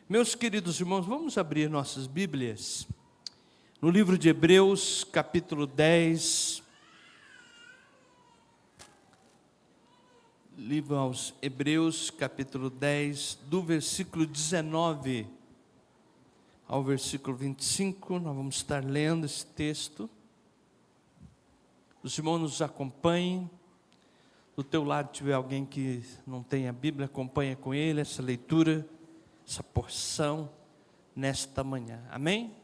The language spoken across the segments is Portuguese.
Meus queridos irmãos, vamos abrir nossas Bíblias no livro de Hebreus, capítulo 10. Livro aos Hebreus, capítulo 10, do versículo 19 ao versículo 25. Nós vamos estar lendo esse texto. Os irmãos nos acompanhem. Do teu lado tiver alguém que não tem a Bíblia, acompanha com ele essa leitura, essa porção nesta manhã. Amém?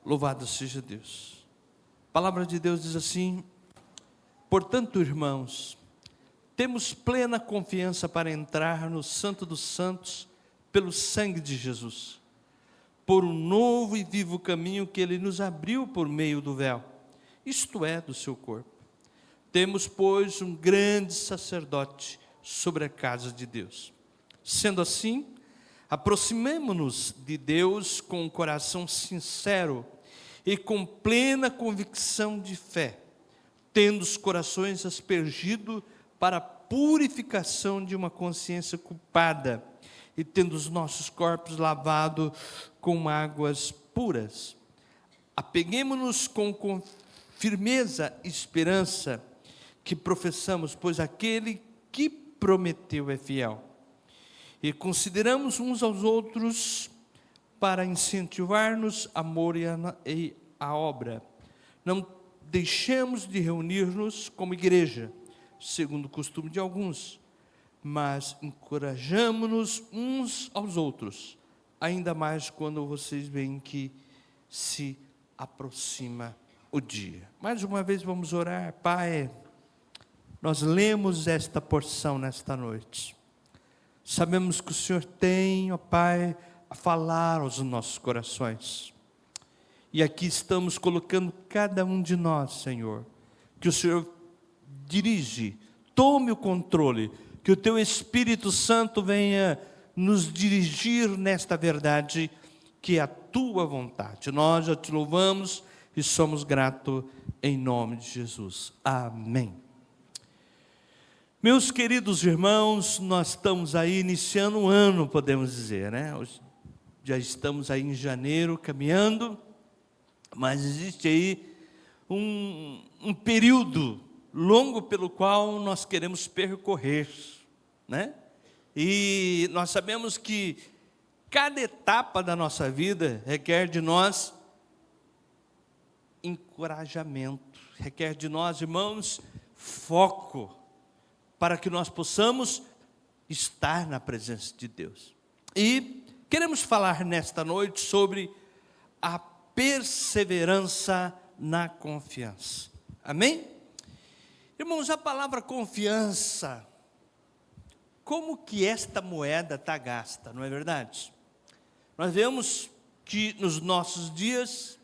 Louvado seja Deus. A palavra de Deus diz assim: portanto, irmãos, temos plena confiança para entrar no Santo dos Santos pelo sangue de Jesus, por um novo e vivo caminho que Ele nos abriu por meio do véu, isto é, do seu corpo. Temos, pois, um grande sacerdote sobre a casa de Deus. Sendo assim, aproximemo-nos de Deus com um coração sincero e com plena convicção de fé, tendo os corações aspergidos para a purificação de uma consciência culpada e tendo os nossos corpos lavados com águas puras. Apeguemo-nos com firmeza e esperança que professamos, pois aquele que prometeu é fiel. E consideramos uns aos outros para incentivar-nos amor e a obra. Não deixemos de reunir-nos como igreja, segundo o costume de alguns, mas encorajamo-nos uns aos outros, ainda mais quando vocês veem que se aproxima o dia. Mais uma vez vamos orar. Pai, nós lemos esta porção nesta noite. Sabemos que o Senhor tem, ó Pai, a falar aos nossos corações. E aqui estamos colocando cada um de nós, Senhor. Que o Senhor dirige, tome o controle, que o Teu Espírito Santo venha nos dirigir nesta verdade, que é a Tua vontade. Nós já Te louvamos e somos gratos em nome de Jesus. Amém. Meus queridos irmãos, nós estamos aí iniciando um ano, podemos dizer, né? Já estamos aí em janeiro, caminhando, mas existe aí um período longo pelo qual nós queremos percorrer, né? E nós sabemos que cada etapa da nossa vida requer de nós encorajamento, requer de nós, irmãos, foco, para que nós possamos estar na presença de Deus. E queremos falar nesta noite sobre a perseverança na confiança. Amém? Irmãos, a palavra confiança, como que esta moeda está gasta, não é verdade? Nós vemos que nos nossos dias,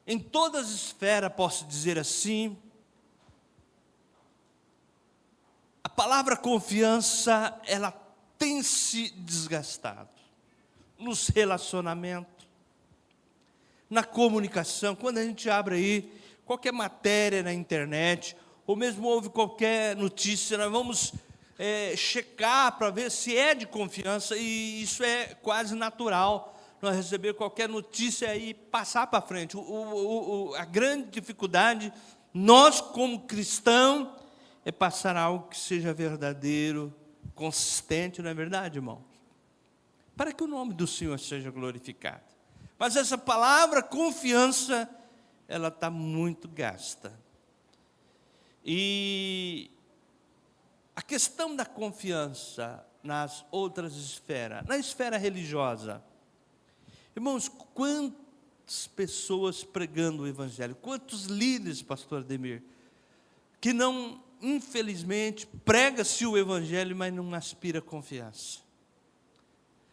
em todas as esferas, posso dizer assim, a palavra confiança, ela tem se desgastado nos relacionamentos, na comunicação. Quando a gente abre aí qualquer matéria na internet, ou mesmo ouve qualquer notícia, nós vamos checar para ver se é de confiança, e isso é quase natural, nós receber qualquer notícia e passar para frente. A grande dificuldade, nós como cristãos, é passar algo que seja verdadeiro, consistente, não é verdade, irmão? Para que o nome do Senhor seja glorificado. Mas essa palavra confiança, ela está muito gasta. E a questão da confiança nas outras esferas, na esfera religiosa, irmãos, quantas pessoas pregando o Evangelho, quantos líderes, pastor Ademir, que não, infelizmente, prega-se o Evangelho, mas não aspira confiança.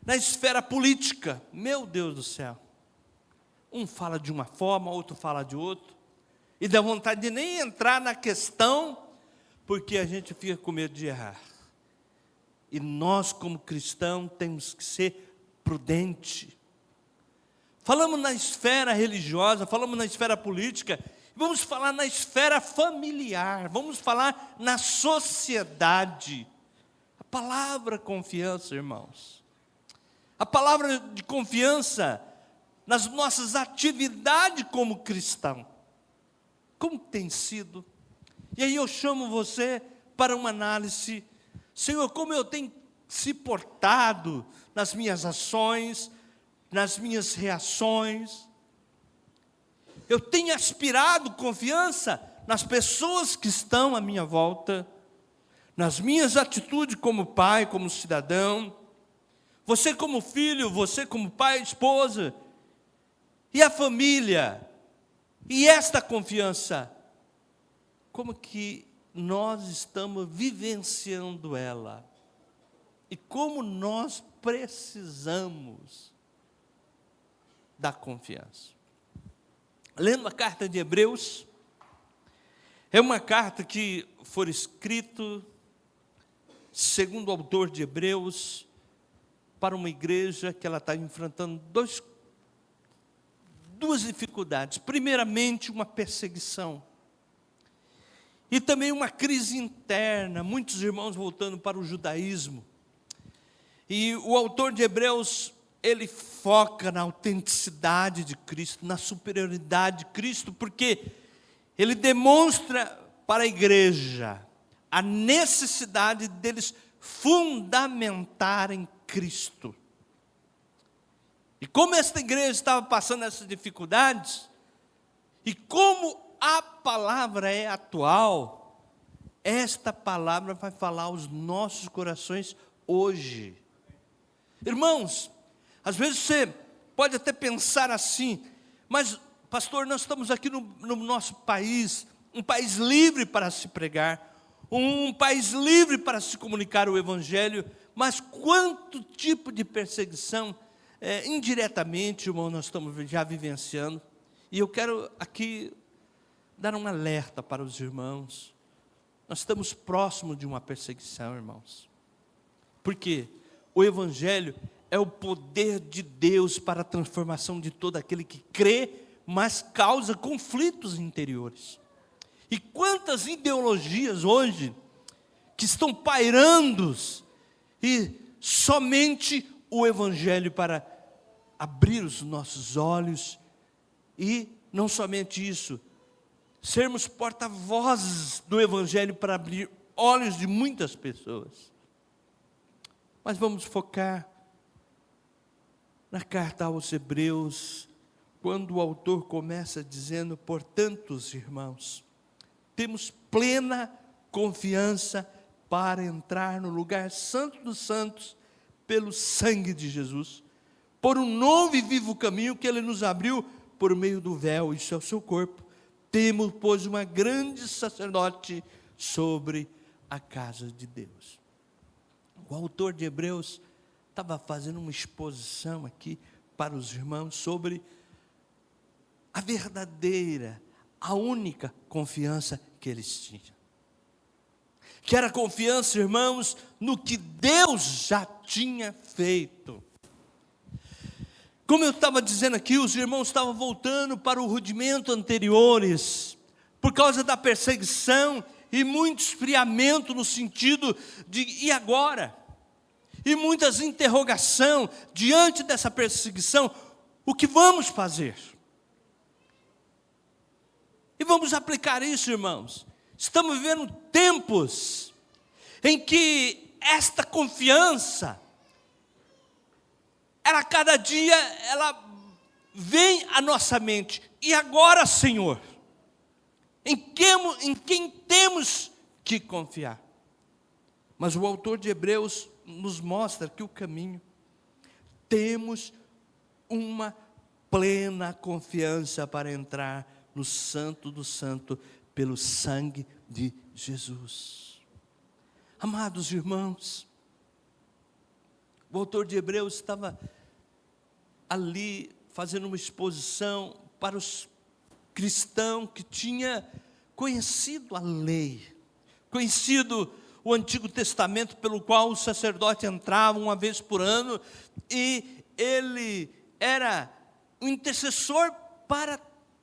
Na esfera política, meu Deus do céu, um fala de uma forma, outro fala de outro, e dá vontade de nem entrar na questão, porque a gente fica com medo de errar. E nós, como cristãos, temos que ser prudentes. Falamos na esfera religiosa, falamos na esfera política, vamos falar na esfera familiar, vamos falar na sociedade. A palavra confiança, irmãos. A palavra de confiança nas nossas atividades como cristão. Como tem sido? E aí eu chamo você para uma análise. Senhor, como eu tenho se portado nas minhas ações, nas minhas reações? Eu tenho aspirado confiança nas pessoas que estão à minha volta, nas minhas atitudes como pai, como cidadão, você como filho, você como pai, esposa, e a família, e esta confiança, como que nós estamos vivenciando ela, e como nós precisamos da confiança. Lendo a carta de Hebreus, é uma carta que foi escrita, segundo o autor de Hebreus, para uma igreja que ela está enfrentando duas dificuldades. Primeiramente, uma perseguição. E também uma crise interna, muitos irmãos voltando para o judaísmo. E o autor de Hebreus, ele foca na autenticidade de Cristo, na superioridade de Cristo, porque ele demonstra para a igreja a necessidade deles fundamentarem Cristo. E como esta igreja estava passando essas dificuldades, e como a palavra é atual, esta palavra vai falar aos nossos corações hoje. Irmãos, às vezes você pode até pensar assim, mas pastor, nós estamos aqui no nosso país, um país livre para se pregar, um país livre para se comunicar o evangelho, mas quanto tipo de perseguição, indiretamente, irmão, nós estamos já vivenciando. E eu quero aqui dar um alerta para os irmãos. Nós estamos próximos de uma perseguição, irmãos. Por quê? O evangelho é o poder de Deus para a transformação de todo aquele que crê, mas causa conflitos interiores. E quantas ideologias hoje que estão pairando, e somente o evangelho para abrir os nossos olhos, e não somente isso, sermos porta-vozes do evangelho para abrir olhos de muitas pessoas. Mas vamos focar na carta aos Hebreus, quando o autor começa dizendo: portanto, irmãos, temos plena confiança para entrar no lugar santo dos santos pelo sangue de Jesus, por um novo e vivo caminho que Ele nos abriu por meio do véu, isso é o seu corpo. Temos, pois, uma grande sacerdote sobre a casa de Deus. O autor de Hebreus estava fazendo uma exposição aqui para os irmãos sobre a verdadeira, a única confiança que eles tinham. Que era confiança, irmãos, no que Deus já tinha feito. Como eu estava dizendo aqui, os irmãos estavam voltando para o rudimento anteriores, por causa da perseguição e muito esfriamento no sentido de, e agora? E muitas interrogações diante dessa perseguição, o que vamos fazer? E vamos aplicar isso, irmãos. Estamos vivendo tempos em que esta confiança, ela cada dia, ela vem à nossa mente. E agora, Senhor, em quem temos que confiar? Mas o autor de Hebreus nos mostra que o caminho, temos uma plena confiança para entrar no santo do santo pelo sangue de Jesus. Amados irmãos, o autor de Hebreus estava ali fazendo uma exposição para os cristãos que tinha conhecido a lei, conhecido o Antigo Testamento, pelo qual o sacerdote entrava uma vez por ano, e ele era um intercessor para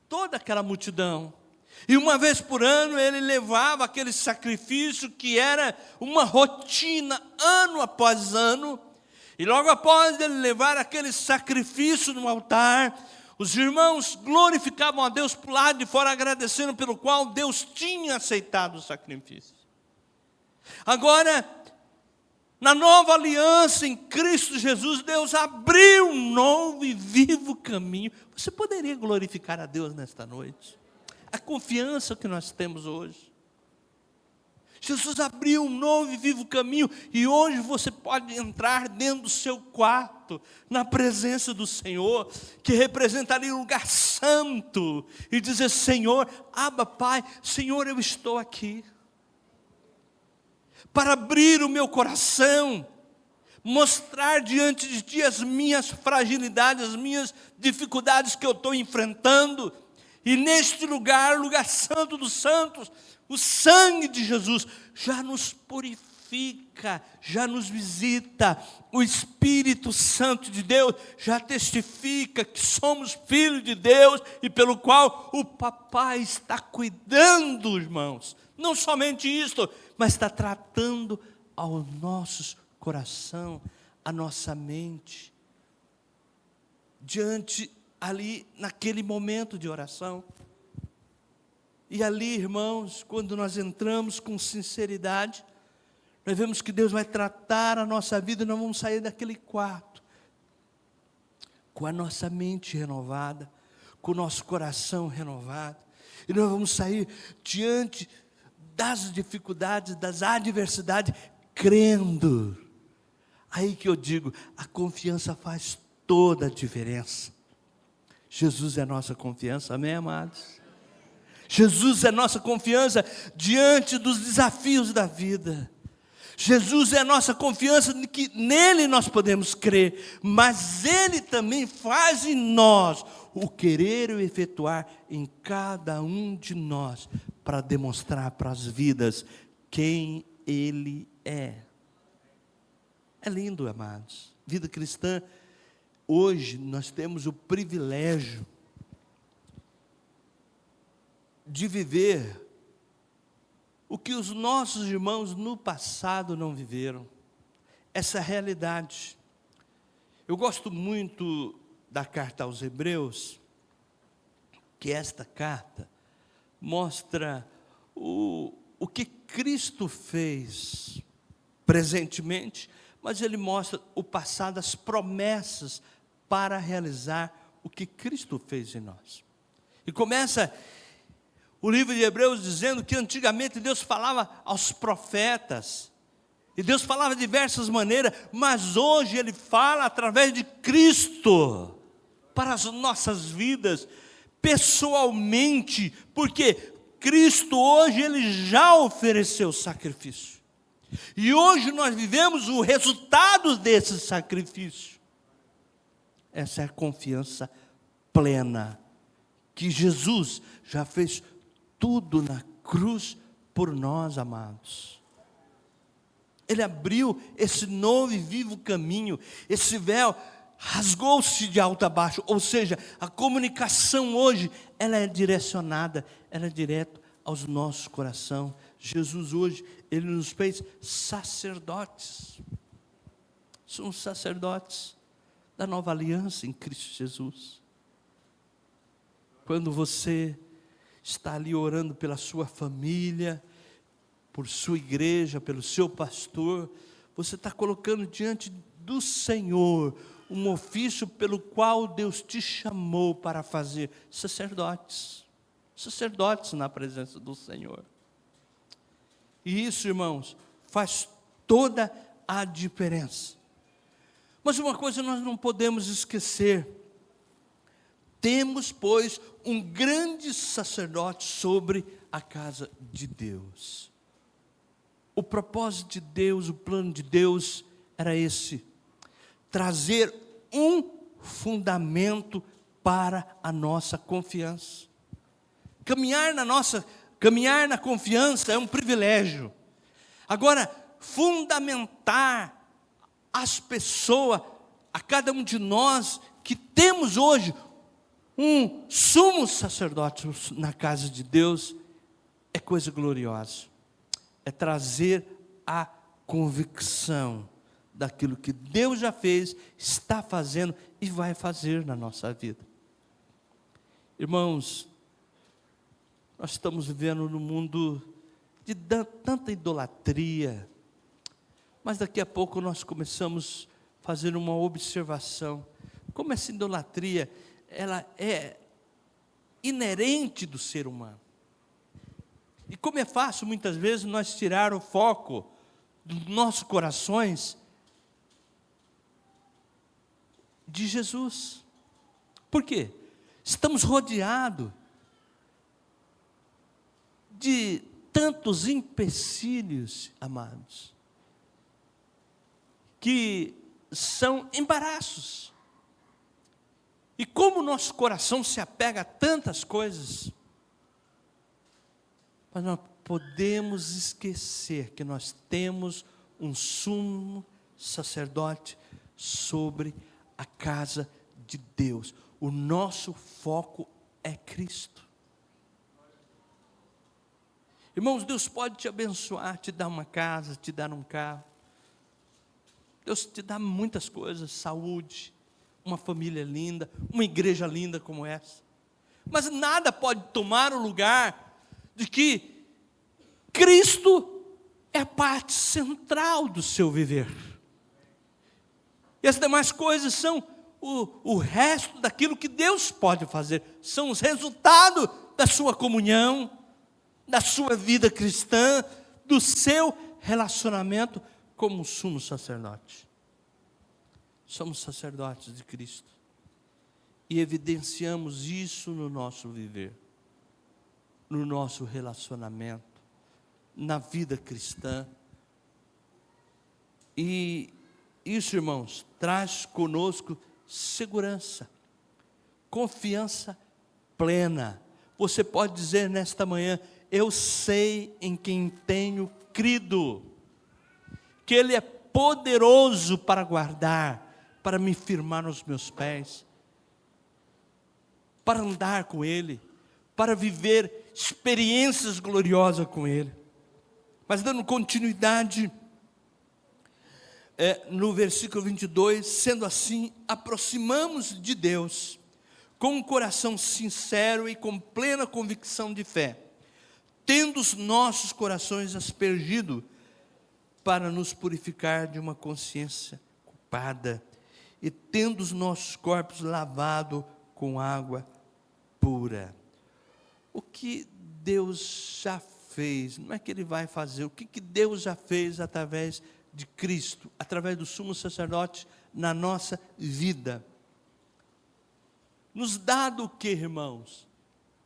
toda aquela multidão. E uma vez por ano ele levava aquele sacrifício que era uma rotina, ano após ano. E logo após ele levar aquele sacrifício no altar, os irmãos glorificavam a Deus por lado de fora, agradecendo pelo qual Deus tinha aceitado o sacrifício. Agora, na nova aliança em Cristo Jesus, Deus abriu um novo e vivo caminho. Você poderia glorificar a Deus nesta noite? A confiança que nós temos hoje. Jesus abriu um novo e vivo caminho, e hoje você pode entrar dentro do seu quarto, na presença do Senhor, que representaria um lugar santo, e dizer: Senhor, Abba, Pai, Senhor, eu estou aqui, para abrir o meu coração, mostrar diante de Ti as minhas fragilidades, as minhas dificuldades que eu estou enfrentando, e neste lugar, lugar santo dos santos, o sangue de Jesus já nos purifica, já nos visita. O Espírito Santo de Deus já testifica que somos filhos de Deus e pelo qual o Papai está cuidando, irmãos. Não somente isto, mas está tratando ao nosso coração, a nossa mente, diante ali, naquele momento de oração. E ali, irmãos, quando nós entramos com sinceridade, nós vemos que Deus vai tratar a nossa vida, e nós vamos sair daquele quarto com a nossa mente renovada, com o nosso coração renovado, e nós vamos sair diante das dificuldades, das adversidades, crendo. Aí que eu digo, a confiança faz toda a diferença. Jesus é a nossa confiança, amém, amados? Jesus é a nossa confiança diante dos desafios da vida. Jesus é a nossa confiança de que nele nós podemos crer, mas ele também faz em nós o querer e o efetuar em cada um de nós, para demonstrar para as vidas quem ele é. É lindo, amados. Vida cristã, hoje nós temos o privilégio de viver o que os nossos irmãos no passado não viveram, essa realidade. Eu gosto muito da carta aos Hebreus, que esta carta mostra o que Cristo fez presentemente, mas ele mostra o passado, as promessas para realizar o que Cristo fez em nós. E começa o livro de Hebreus dizendo que antigamente Deus falava aos profetas, e Deus falava de diversas maneiras, mas hoje Ele fala através de Cristo, para as nossas vidas, pessoalmente, porque Cristo hoje Ele já ofereceu sacrifício, e hoje nós vivemos o resultado desse sacrifício. Essa é a confiança plena, que Jesus já fez tudo na cruz por nós, amados. Ele abriu esse novo e vivo caminho, esse véu rasgou-se de alto a baixo, ou seja, a comunicação hoje, ela é direcionada, ela é direta aos nossos corações. Jesus hoje, Ele nos fez sacerdotes. Somos sacerdotes da nova aliança em Cristo Jesus. Quando você está ali orando pela sua família, por sua igreja, pelo seu pastor, você está colocando diante do Senhor um ofício pelo qual Deus te chamou para fazer. Sacerdotes na presença do Senhor. E isso, irmãos, faz toda a diferença. Mas uma coisa nós não podemos esquecer: temos, pois, um grande sacerdote sobre a casa de Deus. O propósito de Deus, o plano de Deus era esse: trazer um fundamento para a nossa confiança. Caminhar na confiança é um privilégio. Agora, fundamentar as pessoas, a cada um de nós que temos hoje um sumo sacerdote na casa de Deus é coisa gloriosa. É trazer a convicção daquilo que Deus já fez, está fazendo e vai fazer na nossa vida. Irmãos, nós estamos vivendo num mundo de tanta idolatria, mas daqui a pouco nós começamos a fazer uma observação. Como essa idolatria, ela é inerente do ser humano. E como é fácil, muitas vezes, nós tirar o foco dos nossos corações de Jesus. Por quê? Estamos rodeados de tantos empecilhos, amados, que são embaraços. E como o nosso coração se apega a tantas coisas, mas nós podemos esquecer que nós temos um sumo sacerdote sobre a casa de Deus. O nosso foco é Cristo. Irmãos, Deus pode te abençoar, te dar uma casa, te dar um carro. Deus te dá muitas coisas, saúde, uma família linda, uma igreja linda como essa. Mas nada pode tomar o lugar de que Cristo é a parte central do seu viver. E as demais coisas são o resto daquilo que Deus pode fazer. São os resultados da sua comunhão, da sua vida cristã, do seu relacionamento como sumo sacerdote. Somos sacerdotes de Cristo. E evidenciamos isso no nosso viver, no nosso relacionamento, na vida cristã. E isso, irmãos, traz conosco segurança, confiança plena. Você pode dizer nesta manhã: eu sei em quem tenho crido, que Ele é poderoso para guardar, para me firmar nos meus pés, para andar com Ele, para viver experiências gloriosas com Ele. Mas dando continuidade, no versículo 22, sendo assim, aproximamos de Deus, com um coração sincero e com plena convicção de fé, tendo os nossos corações aspergidos, para nos purificar de uma consciência culpada, e tendo os nossos corpos lavados com água pura. O que Deus já fez, não é que Ele vai fazer, o que Deus já fez através de Cristo, através do sumo sacerdote na nossa vida. Nos dado o que, irmãos?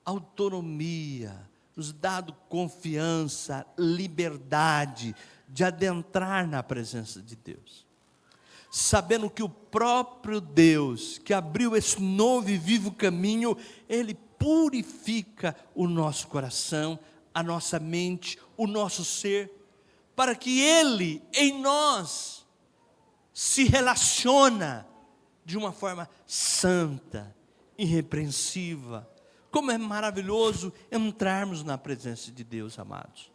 Autonomia, nos dado confiança, liberdade de adentrar na presença de Deus, sabendo que o próprio Deus, que abriu esse novo e vivo caminho, Ele purifica o nosso coração, a nossa mente, o nosso ser, para que Ele, em nós, se relaciona de uma forma santa, irrepreensiva. Como é maravilhoso entrarmos na presença de Deus, amados.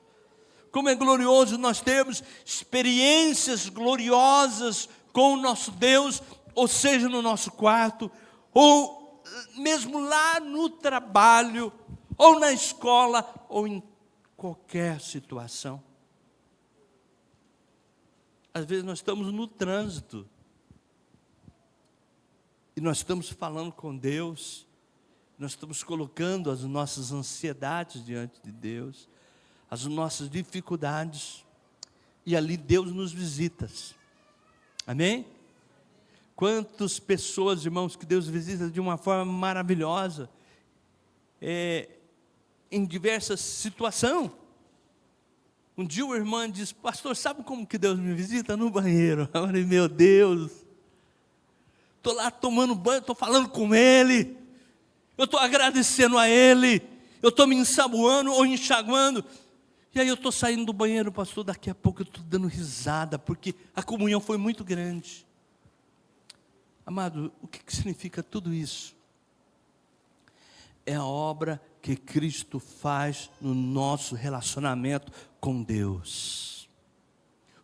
Como é glorioso nós termos experiências gloriosas com o nosso Deus, ou seja, no nosso quarto, ou mesmo lá no trabalho, ou na escola, ou em qualquer situação. Às vezes nós estamos no trânsito, e nós estamos falando com Deus, nós estamos colocando as nossas ansiedades diante de Deus, as nossas dificuldades, e ali Deus nos visita. Amém? Quantas pessoas, irmãos, que Deus visita de uma forma maravilhosa, em diversas situações. Um dia uma irmã disse: pastor, sabe como que Deus me visita? No banheiro. Eu falei: meu Deus, estou lá tomando banho, estou falando com Ele, eu estou agradecendo a Ele, eu estou me ensaboando ou enxaguando. E aí eu estou saindo do banheiro, pastor, daqui a pouco eu estou dando risada, porque a comunhão foi muito grande. Amado, o que significa tudo isso? é a obra que Cristo faz no nosso relacionamento com Deus.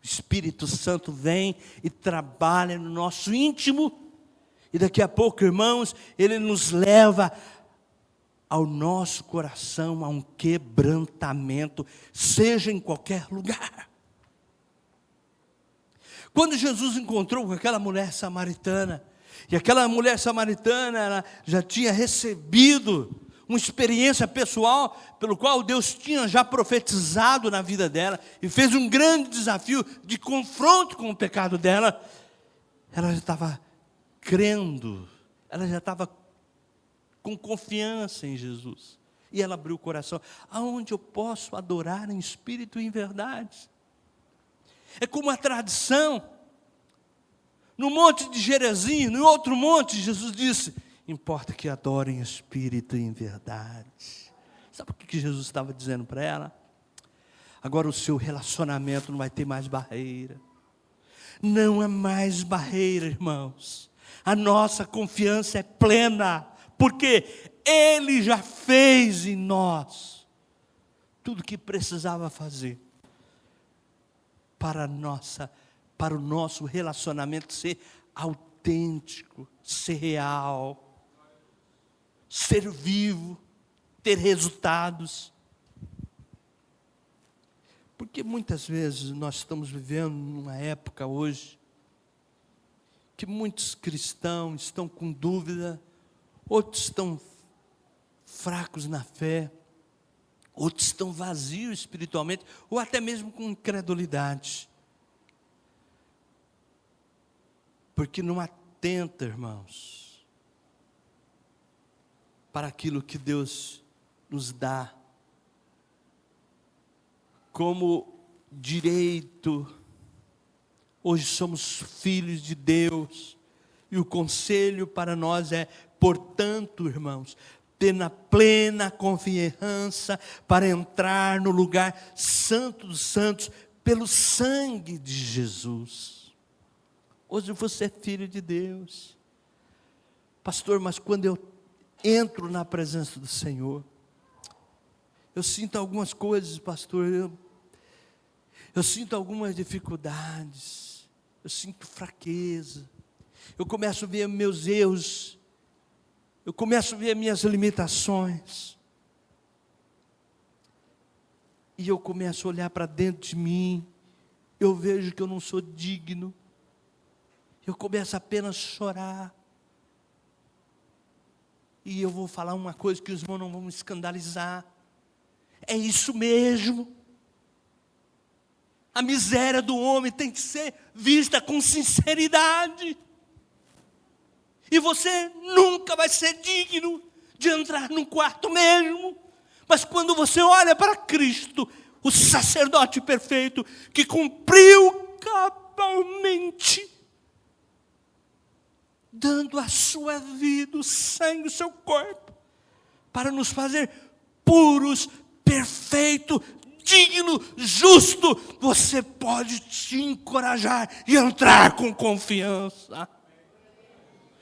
O Espírito Santo vem e trabalha no nosso íntimo, e daqui a pouco, irmãos, Ele nos leva ao nosso coração, a um quebrantamento, seja em qualquer lugar. Quando Jesus encontrou com aquela mulher samaritana, e aquela mulher samaritana, ela já tinha recebido uma experiência pessoal, pelo qual Deus tinha já profetizado na vida dela, e fez um grande desafio de confronto com o pecado dela, ela já estava crendo, ela já estava com confiança em Jesus, e ela abriu o coração. Aonde eu posso adorar em espírito e em verdade? É como a tradição, no monte de Gerizim, no outro monte, Jesus disse, importa que adorem em espírito e em verdade. Sabe o que Jesus estava dizendo para ela? Agora o seu relacionamento não vai ter mais barreira. Não há mais barreira, irmãos. A nossa confiança é plena, porque Ele já fez em nós tudo o que precisava fazer para o nosso relacionamento ser autêntico, ser real, ser vivo, ter resultados. Porque muitas vezes nós estamos vivendo numa época hoje que muitos cristãos estão com dúvida, outros estão fracos na fé, outros estão vazios espiritualmente, ou até mesmo com incredulidade. Porque não atenta, irmãos, para aquilo que Deus nos dá como direito. Hoje somos filhos de Deus, e o conselho para nós é, portanto, irmãos, ter na plena confiança para entrar no lugar santo dos santos, pelo sangue de Jesus. Hoje você é filho de Deus. Pastor, mas quando eu entro na presença do Senhor, eu sinto algumas coisas, pastor, eu sinto algumas dificuldades, eu sinto fraqueza, eu começo a ver meus erros, eu começo a ver minhas limitações, e eu começo a olhar para dentro de mim, eu vejo que eu não sou digno, eu começo apenas a chorar, e eu vou falar uma coisa que os irmãos não vão me escandalizar, é isso mesmo. A miséria do homem tem que ser vista com sinceridade. E você nunca vai ser digno de entrar num quarto mesmo. Mas quando você olha para Cristo, o sacerdote perfeito, que cumpriu cabalmente, dando a sua vida, o sangue, o seu corpo, para nos fazer puros, perfeito, digno, justo, você pode te encorajar e entrar com confiança.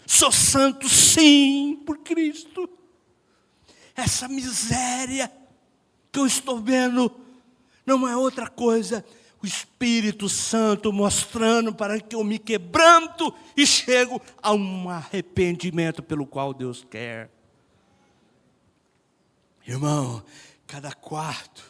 Sou santo, sim, por Cristo. Essa miséria que eu estou vendo não é outra coisa, o Espírito Santo mostrando para que eu me quebranto e chego a um arrependimento pelo qual Deus quer. Irmão, cada quarto,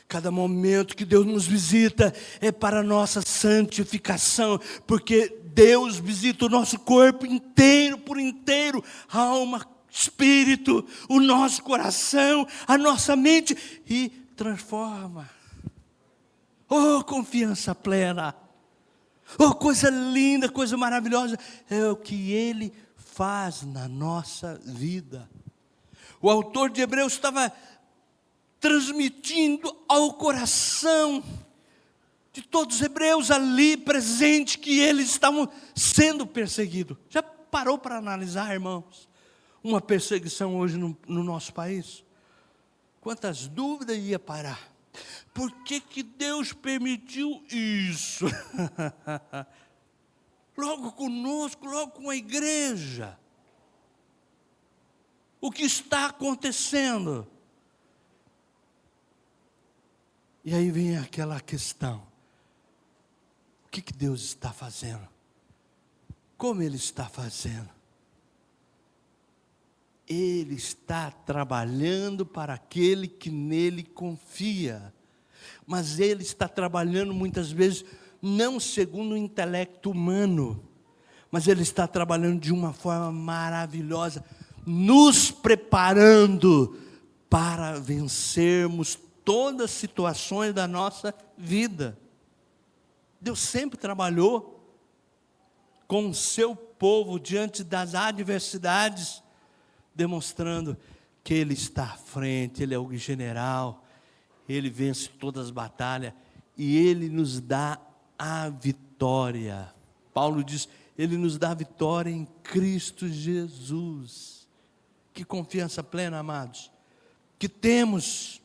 cada momento que Deus nos visita é para a nossa santificação, porque Deus visita o nosso corpo inteiro, por inteiro, alma, espírito, o nosso coração, a nossa mente, e transforma. Oh, confiança plena, oh, coisa linda, coisa maravilhosa, é o que Ele faz na nossa vida. O autor de Hebreus estava transmitindo ao coração de todos os hebreus ali presentes que eles estavam sendo perseguidos. Já parou para analisar, irmãos, uma perseguição hoje no nosso país? Quantas dúvidas ia parar? Por que Deus permitiu isso? Logo conosco, logo com a igreja. O que está acontecendo? E aí vem aquela questão: o que Deus está fazendo? Como Ele está fazendo? Ele está trabalhando para aquele que nele confia. Mas Ele está trabalhando muitas vezes não segundo o intelecto humano, mas Ele está trabalhando de uma forma maravilhosa, nos preparando para vencermos todas as situações da nossa vida. Deus sempre trabalhou com o seu povo diante das adversidades, demonstrando que Ele está à frente, Ele é o general, Ele vence todas as batalhas e Ele nos dá a vitória. Paulo diz: Ele nos dá a vitória em Cristo Jesus. Que confiança plena, amados, que temos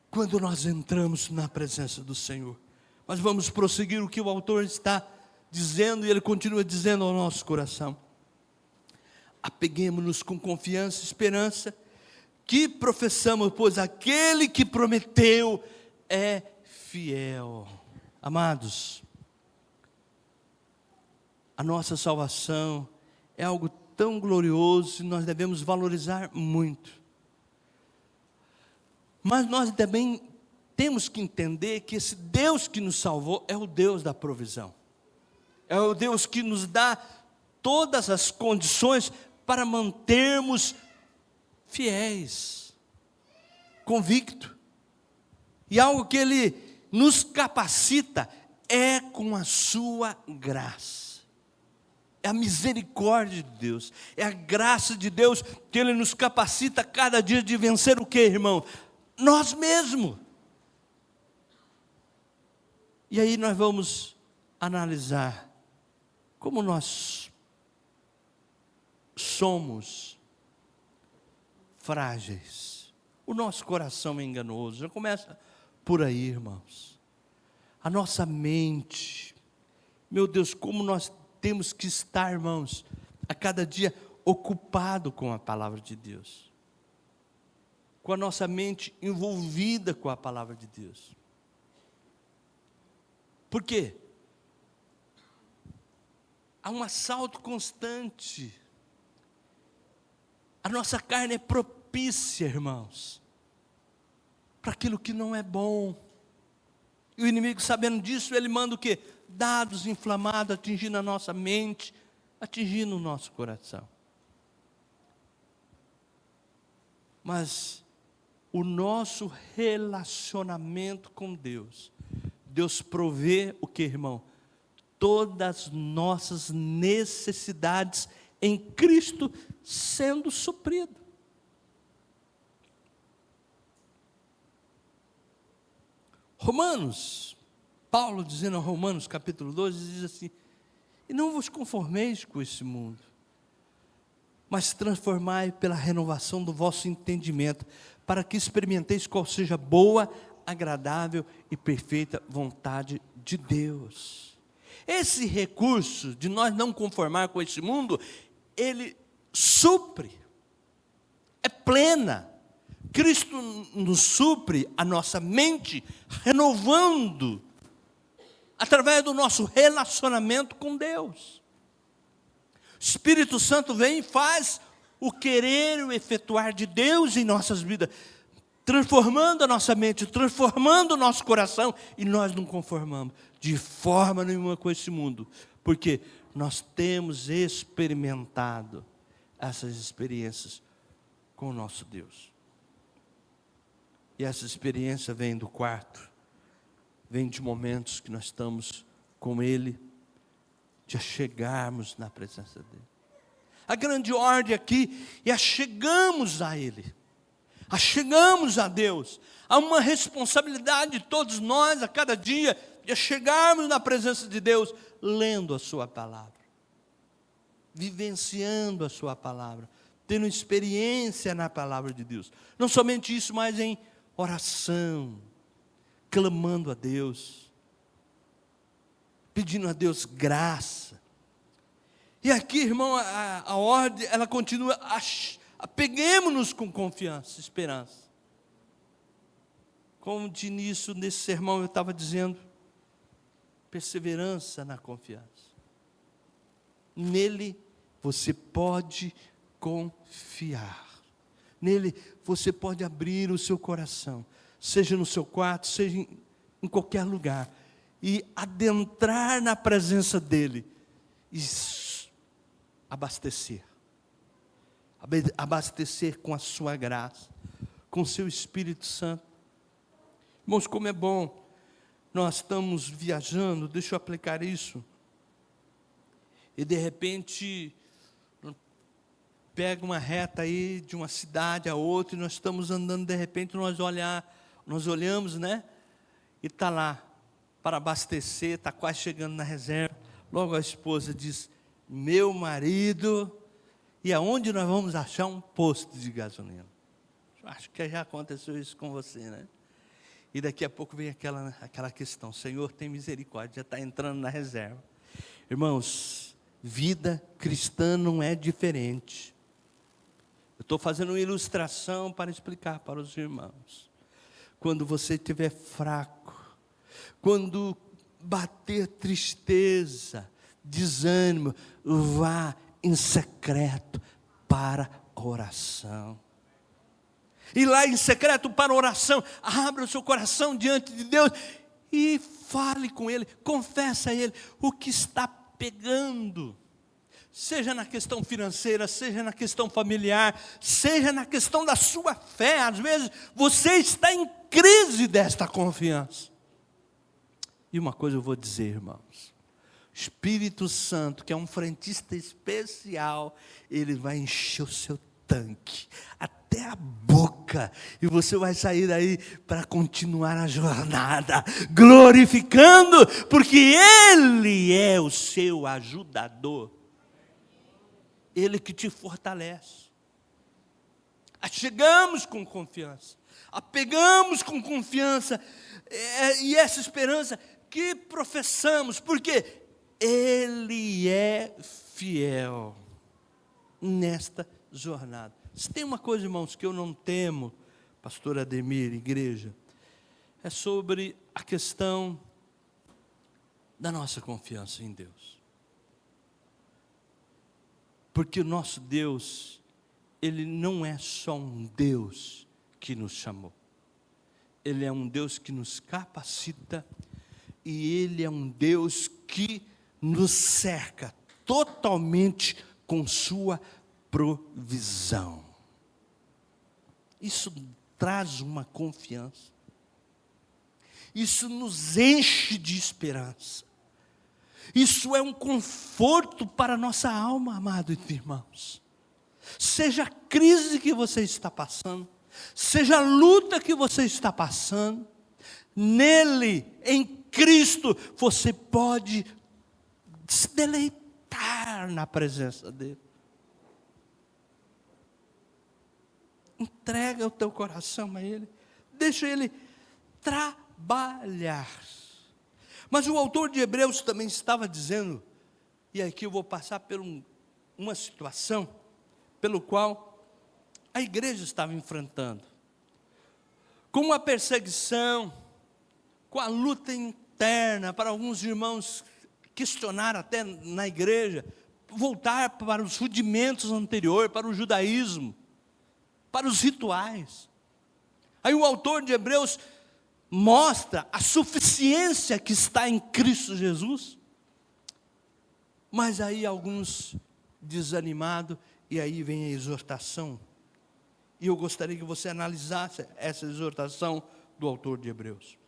quando nós entramos na presença do Senhor. Mas vamos prosseguir o que o autor está dizendo, e ele continua dizendo ao nosso coração: apeguemo-nos com confiança e esperança, que professamos, pois aquele que prometeu é fiel. Amados, a nossa salvação é algo tão glorioso e nós devemos valorizar muito. Mas nós também temos que entender que esse Deus que nos salvou é o Deus da provisão. É o Deus que nos dá todas as condições para mantermos fiéis, convictos. E algo que Ele nos capacita é com a sua graça. É a misericórdia de Deus, é a graça de Deus que Ele nos capacita cada dia de vencer o que, irmão? Nós mesmos. E aí nós vamos analisar como nós somos frágeis. O nosso coração é enganoso. Já começa por aí, irmãos. A nossa mente, meu Deus, como nós temos que estar, irmãos, a cada dia ocupado com a palavra de Deus, com a nossa mente envolvida com a palavra de Deus. Por quê? Há um assalto constante. A nossa carne é propícia, irmãos, para aquilo que não é bom. E o inimigo, sabendo disso, ele manda o quê? Dados inflamados, atingindo a nossa mente, atingindo o nosso coração. Mas o nosso relacionamento com Deus, Deus provê o que, irmão? Todas as nossas necessidades em Cristo sendo suprido. Romanos, Paulo dizendo a Romanos capítulo 12, diz assim: e não vos conformeis com esse mundo, mas transformai pela renovação do vosso entendimento, para que experimenteis qual seja boa, agradável e perfeita vontade de Deus. Esse recurso de nós não conformar com esse mundo, ele supre, é plena. Cristo nos supre a nossa mente, renovando, através do nosso relacionamento com Deus. O Espírito Santo vem e faz o querer e o efetuar de Deus em nossas vidas, transformando a nossa mente, transformando o nosso coração, e nós não conformamos de forma nenhuma com esse mundo, porque nós temos experimentado essas experiências com o nosso Deus. E essa experiência vem do quarto, vem de momentos que nós estamos com Ele, de chegarmos na presença dEle. A grande ordem aqui é chegamos a Ele, chegamos a Deus. Há uma responsabilidade de todos nós, a cada dia, de chegarmos na presença de Deus, lendo a sua palavra, vivenciando a sua palavra, tendo experiência na palavra de Deus. Não somente isso, mas em oração, clamando a Deus, pedindo a Deus graça. E aqui, irmão, a ordem, ela continua, apeguemos-nos com confiança, esperança. Como de início, nesse sermão, eu estava dizendo, perseverança na confiança. Nele, você pode confiar. Nele, você pode abrir o seu coração, seja no seu quarto, seja em qualquer lugar, e adentrar na presença dele, e abastecer com a sua graça, com o seu Espírito Santo. Irmãos, como é bom, nós estamos viajando, deixa eu aplicar isso, e de repente, pega uma reta aí, de uma cidade a outra, e nós estamos andando, de repente nós olhamos, né, e está lá, para abastecer, está quase chegando na reserva, logo a esposa diz, meu marido, e aonde nós vamos achar um posto de gasolina? Acho que já aconteceu isso com você, né? E daqui a pouco vem aquela questão, Senhor, tem misericórdia, já está entrando na reserva. Irmãos, vida cristã não é diferente. Eu estou fazendo uma ilustração para explicar para os irmãos. Quando você estiver fraco, quando bater tristeza, desânimo, vá em secreto para a oração. E lá em secreto para a oração, abra o seu coração diante de Deus e fale com Ele, confessa a Ele o que está pegando. Seja na questão financeira, seja na questão familiar, seja na questão da sua fé. Às vezes você está em crise desta confiança. E uma coisa eu vou dizer, irmãos, Espírito Santo, que é um frentista especial, ele vai encher o seu tanque até a boca, e você vai sair daí para continuar a jornada, glorificando, porque Ele é o seu ajudador, Ele que te fortalece. Chegamos com confiança, apegamos com confiança, e essa esperança que professamos, porque Ele é fiel nesta jornada. Se tem uma coisa, irmãos, que eu não temo, pastor Ademir, igreja, é sobre a questão da nossa confiança em Deus. Porque o nosso Deus, Ele não é só um Deus que nos chamou. Ele é um Deus que nos capacita, e Ele é um Deus que nos cerca totalmente com sua provisão. Isso traz uma confiança. Isso nos enche de esperança. Isso é um conforto para a nossa alma, amados irmãos. Seja a crise que você está passando, seja a luta que você está passando, nele, em Cristo, você pode se deleitar na presença dele. Entrega o teu coração a Ele, deixa Ele trabalhar. Mas o autor de Hebreus também estava dizendo, e aqui eu vou passar por uma situação pelo qual a igreja estava enfrentando, com uma perseguição, com a luta interna, para alguns irmãos questionar até na igreja, voltar para os rudimentos anteriores, para o judaísmo, para os rituais. Aí o autor de Hebreus mostra a suficiência que está em Cristo Jesus. Mas aí alguns desanimados, e aí vem a exortação. E eu gostaria que você analisasse essa exortação do autor de Hebreus.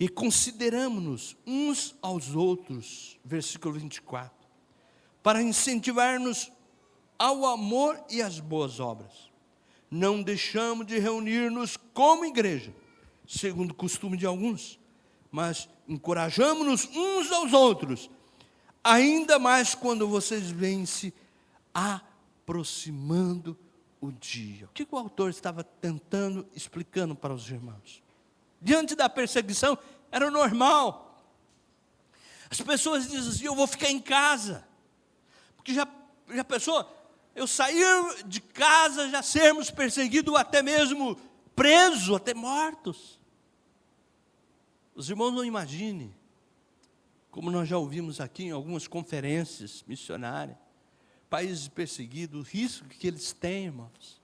E consideramos-nos uns aos outros, versículo 24, para incentivar-nos ao amor e às boas obras. Não deixamos de reunir-nos como igreja, segundo o costume de alguns, mas encorajamos-nos uns aos outros, ainda mais quando vocês vêm se aproximando o dia. O que o autor estava tentando, explicando para os irmãos? Diante da perseguição, era normal. As pessoas dizem assim, eu vou ficar em casa. Que já pensou? Eu sair de casa, já sermos perseguidos, até mesmo presos, até mortos. Os irmãos não imaginem, como nós já ouvimos aqui em algumas conferências missionárias, países perseguidos, o risco que eles têm, irmãos.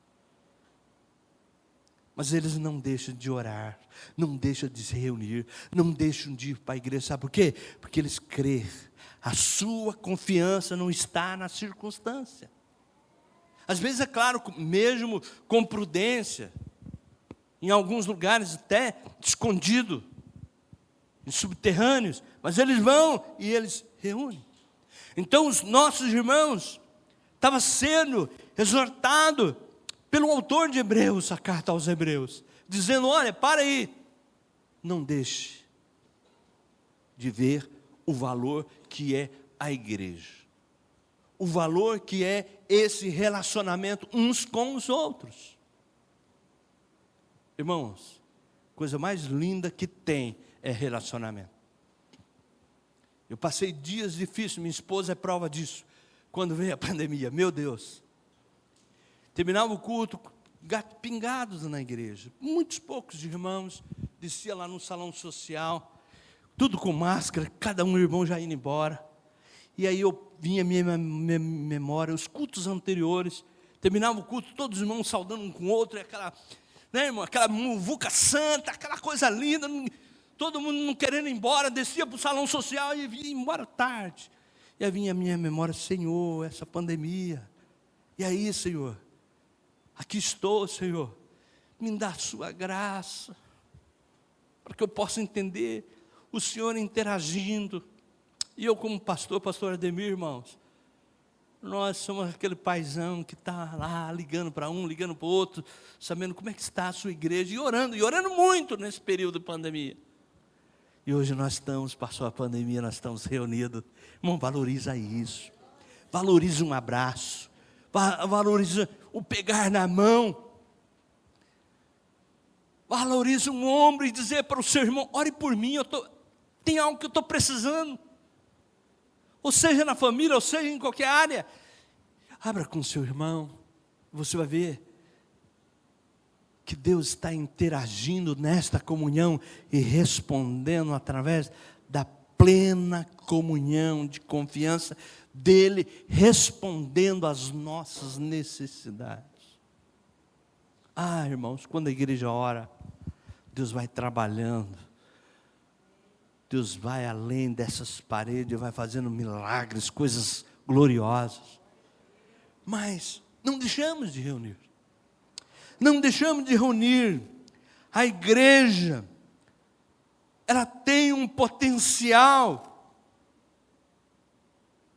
Mas eles não deixam de orar, não deixam de se reunir, não deixam de ir para a igreja. Sabe por quê? Porque eles creem. A sua confiança não está na circunstância. Às vezes, é claro, mesmo com prudência, em alguns lugares até escondido, em subterrâneos, mas eles vão e eles reúnem. Então, os nossos irmãos estavam sendo exortados pelo autor de Hebreus, a carta aos Hebreus, dizendo: olha, para aí, não deixe de ver o valor que é a igreja, o valor que é esse relacionamento uns com os outros. Irmãos, coisa mais linda que tem é relacionamento. Eu passei dias difíceis, minha esposa é prova disso, quando veio a pandemia, meu Deus. Terminava o culto, pingados na igreja, muitos poucos irmãos, descia lá no salão social, tudo com máscara, cada um irmão já indo embora. E aí eu vinha a minha memória, os cultos anteriores, terminava o culto, todos os irmãos saudando um com o outro, e aquela, né, irmão, aquela muvuca santa, aquela coisa linda, todo mundo não querendo ir embora, descia para o salão social e vinha embora tarde. E aí vinha a minha memória: Senhor, essa pandemia, e aí, Senhor, aqui estou, Senhor, me dá a sua graça, para que eu possa entender o Senhor interagindo. E eu, como pastor Ademir, irmãos, nós somos aquele paizão que está lá ligando para um, ligando para o outro, sabendo como é que está a sua igreja, e orando muito nesse período de pandemia. E hoje nós passou a pandemia, nós estamos reunidos. Irmão, valoriza isso, valoriza um abraço, valoriza o pegar na mão, valoriza um ombro e dizer para o seu irmão: ore por mim, tem algo que eu estou precisando. Ou seja na família, ou seja em qualquer área, abra com o seu irmão, você vai ver que Deus está interagindo nesta comunhão e respondendo através da plena comunhão de confiança dEle, respondendo às nossas necessidades. Irmãos, quando a igreja ora, Deus vai trabalhando, Deus vai além dessas paredes, vai fazendo milagres, coisas gloriosas. Mas não deixamos de reunir. Não deixamos de reunir. A igreja, ela tem um potencial.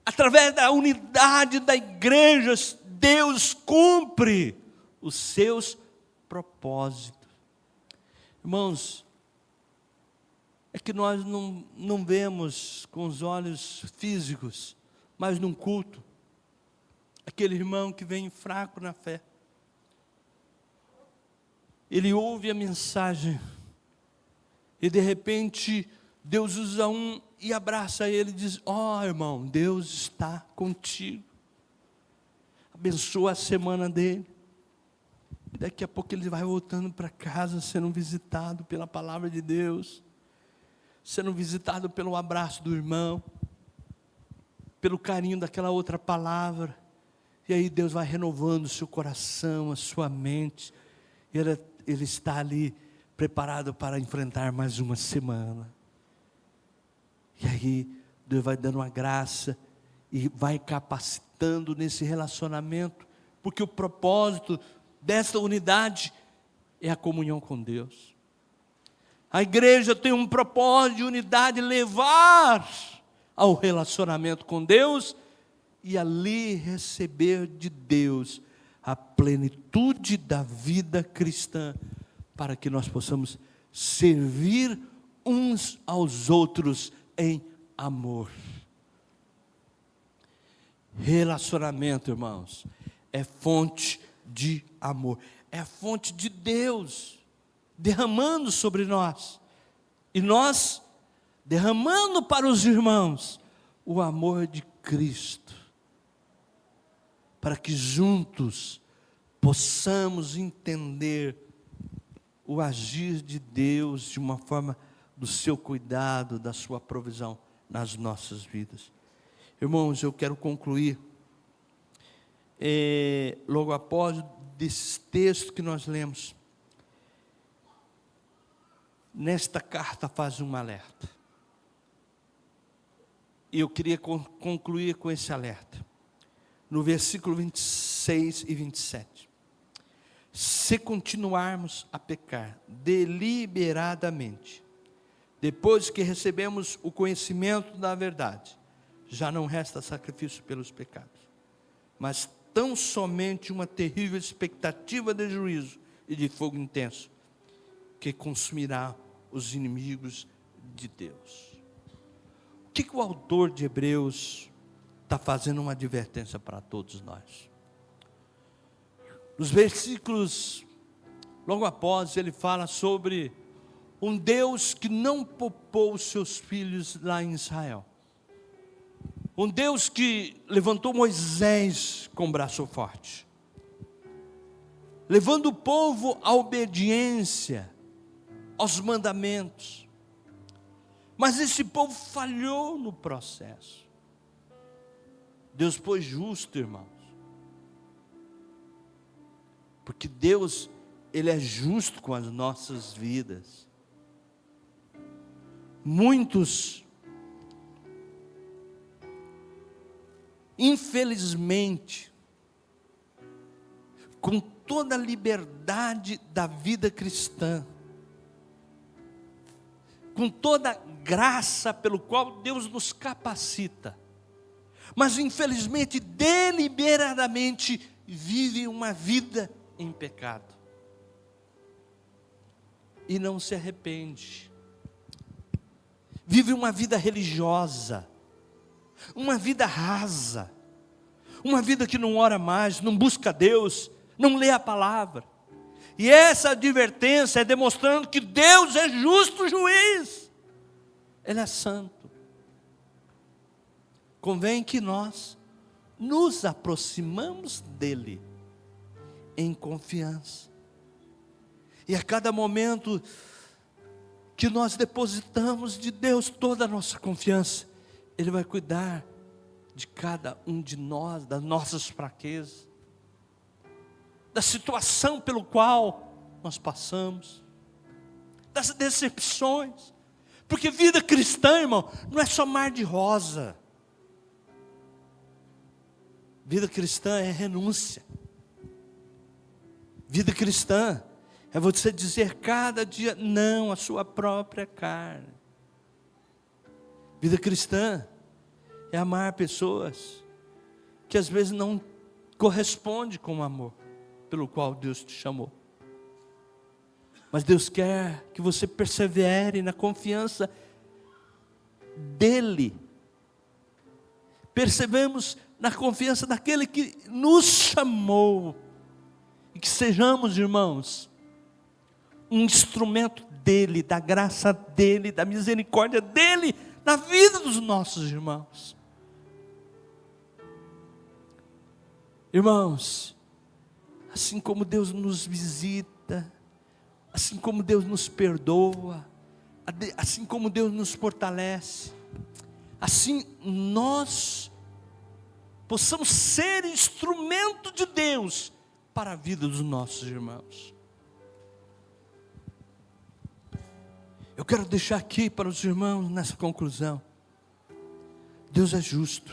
Através da unidade da igreja, Deus cumpre os seus propósitos. Irmãos, é que nós não vemos com os olhos físicos, mas num culto, aquele irmão que vem fraco na fé, ele ouve a mensagem, e de repente, Deus usa um e abraça ele e diz: irmão, Deus está contigo, abençoa a semana dele, e daqui a pouco ele vai voltando para casa, sendo visitado pela palavra de Deus, sendo visitado pelo abraço do irmão, pelo carinho daquela outra palavra, e aí Deus vai renovando o seu coração, a sua mente, e ele está ali preparado para enfrentar mais uma semana. E aí Deus vai dando uma graça e vai capacitando nesse relacionamento, porque o propósito dessa unidade é a comunhão com Deus. A igreja tem um propósito de unidade, levar ao relacionamento com Deus e ali receber de Deus a plenitude da vida cristã, para que nós possamos servir uns aos outros em amor. Relacionamento, irmãos, é fonte de amor, é a fonte de Deus derramando sobre nós, e nós derramando para os irmãos o amor de Cristo. para que juntos possamos entender o agir de Deus de uma forma do seu cuidado, da sua provisão nas nossas vidas. Irmãos, eu quero concluir, logo após desse texto que nós lemos, nesta carta faz um alerta. E eu queria concluir com esse alerta. No versículo 26 e 27. Se continuarmos a pecar deliberadamente, depois que recebemos o conhecimento da verdade, já não resta sacrifício pelos pecados, mas tão somente uma terrível expectativa de juízo e de fogo intenso, que consumirá os inimigos de Deus. O que o autor de Hebreus está fazendo uma advertência para todos nós? Nos versículos, logo após, ele fala sobre um Deus que não poupou os seus filhos lá em Israel. Um Deus que levantou Moisés com braço forte, levando o povo à obediência, aos mandamentos. Mas esse povo falhou no processo. Deus foi justo, irmãos. Porque Deus, Ele é justo com as nossas vidas. Muitos, infelizmente, com toda a liberdade da vida cristã, com toda a graça pelo qual Deus nos capacita, mas infelizmente, deliberadamente, vive uma vida em pecado, e não se arrepende, vive uma vida religiosa, uma vida rasa, uma vida que não ora mais, não busca Deus, não lê a palavra. E essa advertência é demonstrando que Deus é justo juiz, Ele é santo. Convém que nós nos aproximamos dEle em confiança, e a cada momento que nós depositamos de Deus toda a nossa confiança, Ele vai cuidar de cada um de nós, das nossas fraquezas, da situação pelo qual nós passamos, das decepções, porque vida cristã, irmão, não é só mar de rosa. Vida cristã é renúncia. Vida cristã é você dizer cada dia não à sua própria carne. Vida cristã é amar pessoas que às vezes não corresponde com o amor pelo qual Deus te chamou. Mas Deus quer que você persevere na confiança dEle. Percebemos na confiança daquele que nos chamou. E que sejamos, irmãos, um instrumento dEle, da graça dEle, da misericórdia dEle, na vida dos nossos irmãos. Irmãos, assim como Deus nos visita, assim como Deus nos perdoa, assim como Deus nos fortalece, assim nós possamos ser instrumento de Deus para a vida dos nossos irmãos. Eu quero deixar aqui para os irmãos nessa conclusão. Deus é justo.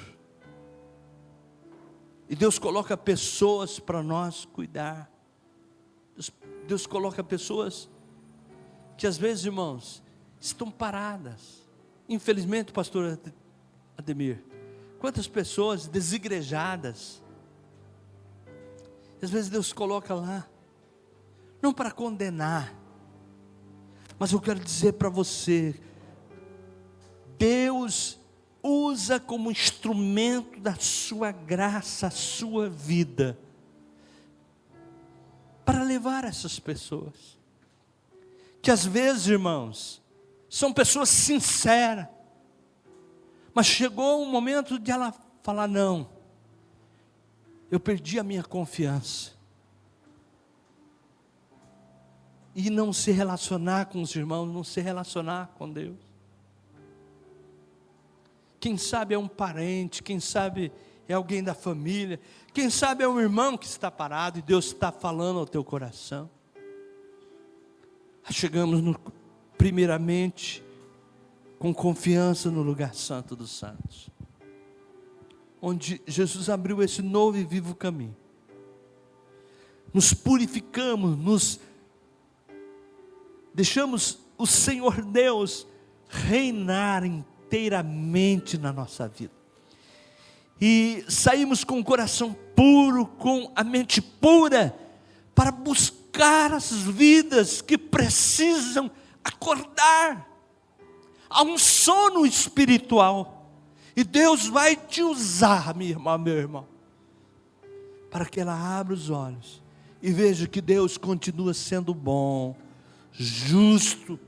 E Deus coloca pessoas para nós cuidar. Deus coloca pessoas que às vezes, irmãos, estão paradas. Infelizmente, pastor Ademir, quantas pessoas desigrejadas. Às vezes Deus coloca lá, não para condenar, mas eu quero dizer para você, Deus usa como instrumento da sua graça a sua vida, para levar essas pessoas, que às vezes, irmãos, são pessoas sinceras, mas chegou um momento de ela falar, não, eu perdi a minha confiança. E não se relacionar com os irmãos, não se relacionar com Deus. Quem sabe é um parente, quem sabe é alguém da família, quem sabe é um irmão que está parado e Deus está falando ao teu coração. Chegamos primeiramente com confiança no lugar santo dos santos, onde Jesus abriu esse novo e vivo caminho. Nos purificamos, deixamos o Senhor Deus reinar inteiramente na nossa vida. E saímos com o coração puro, com a mente pura, para buscar as vidas que precisam acordar. Há um sono espiritual. E Deus vai te usar, minha irmã, meu irmão, para que ela abra os olhos e veja que Deus continua sendo bom, justo,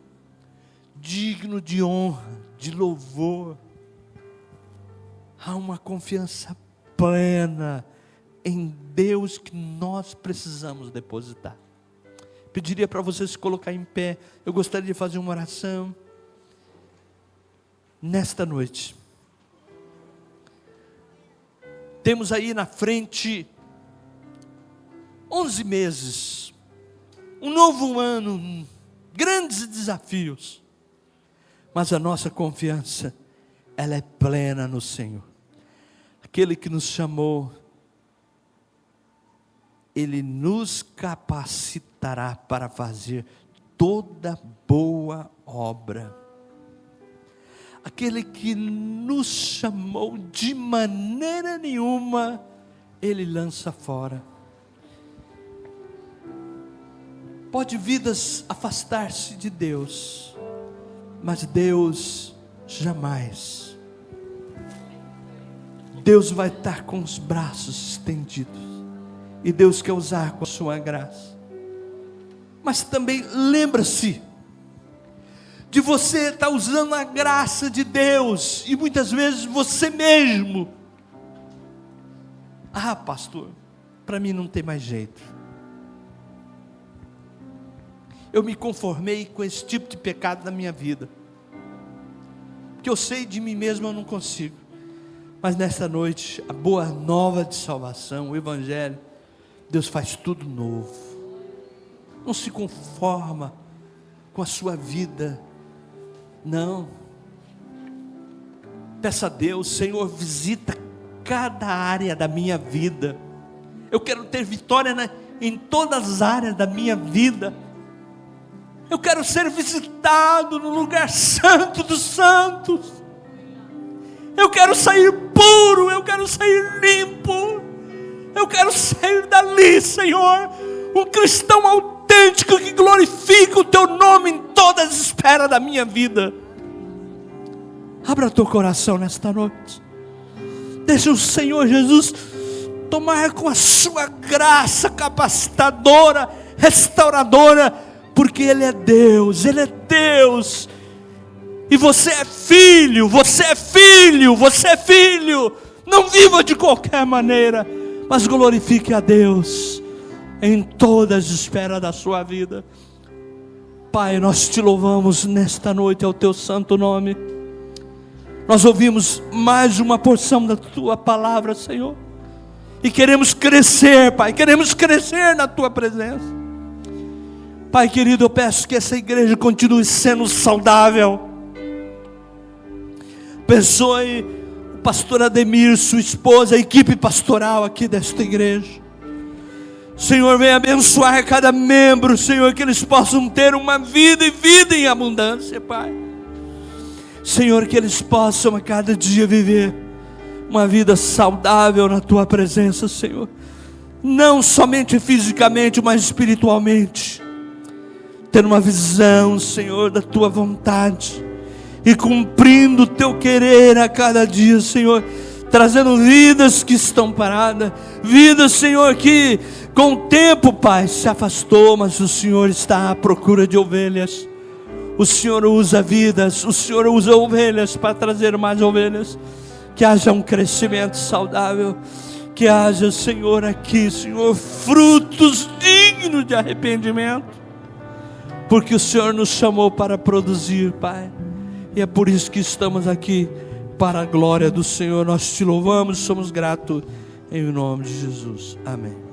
digno de honra, de louvor. Há uma confiança plena em Deus que nós precisamos depositar. Pediria para você se colocar em pé. Eu gostaria de fazer uma oração nesta noite. Temos aí na frente 11 meses, um novo ano, grandes desafios, mas a nossa confiança, ela é plena no Senhor. Aquele que nos chamou, Ele nos capacitará para fazer toda boa obra. Aquele que nos chamou, de maneira nenhuma Ele lança fora. Pode vidas afastar-se de Deus, mas Deus jamais. Deus vai estar com os braços estendidos, e Deus quer usar com a sua graça. Mas também lembra-se de você estar usando a graça de Deus, e muitas vezes você mesmo, pastor, para mim não tem mais jeito, eu me conformei com esse tipo de pecado na minha vida, porque eu sei de mim mesmo eu não consigo. Mas nesta noite, a boa nova de salvação, o Evangelho, Deus faz tudo novo. Não se conforma com a sua vida, não. Peça a Deus: Senhor, visita cada área da minha vida. Eu quero ter vitória em todas as áreas da minha vida. Eu quero ser visitado no lugar santo dos santos. Eu quero sair puro, eu quero sair limpo, eu quero sair dali, Senhor, um cristão autêntico que glorifica o Teu nome em todas as esferas da minha vida. Abra teu coração nesta noite, deixa o Senhor Jesus tomar com a sua graça capacitadora, restauradora, porque Ele é Deus, Ele é Deus. E você é filho, você é filho, você é filho. Não viva de qualquer maneira, mas glorifique a Deus em todas as esferas da sua vida. Pai, nós te louvamos nesta noite ao teu santo nome. Nós ouvimos mais uma porção da tua palavra, Senhor, e queremos crescer, Pai, queremos crescer na tua presença. Pai querido, eu peço que essa igreja continue sendo saudável. Abençoe o pastor Ademir, sua esposa, a equipe pastoral aqui desta igreja. Senhor, venha abençoar cada membro, Senhor, que eles possam ter uma vida e vida em abundância, Pai. Senhor, que eles possam a cada dia viver uma vida saudável na Tua presença, Senhor. Não somente fisicamente, mas espiritualmente. Ter uma visão, Senhor, da Tua vontade, e cumprindo o Teu querer a cada dia, Senhor, trazendo vidas que estão paradas, vidas, Senhor, que com o tempo, Pai, se afastou, mas o Senhor está à procura de ovelhas. O Senhor usa vidas, o Senhor usa ovelhas para trazer mais ovelhas. Que haja um crescimento saudável, Que haja, Senhor, aqui, Senhor, frutos dignos de arrependimento, porque o Senhor nos chamou para produzir, Pai, e é por isso que estamos aqui, para a glória do Senhor. Nós te louvamos, somos gratos, em nome de Jesus, amém.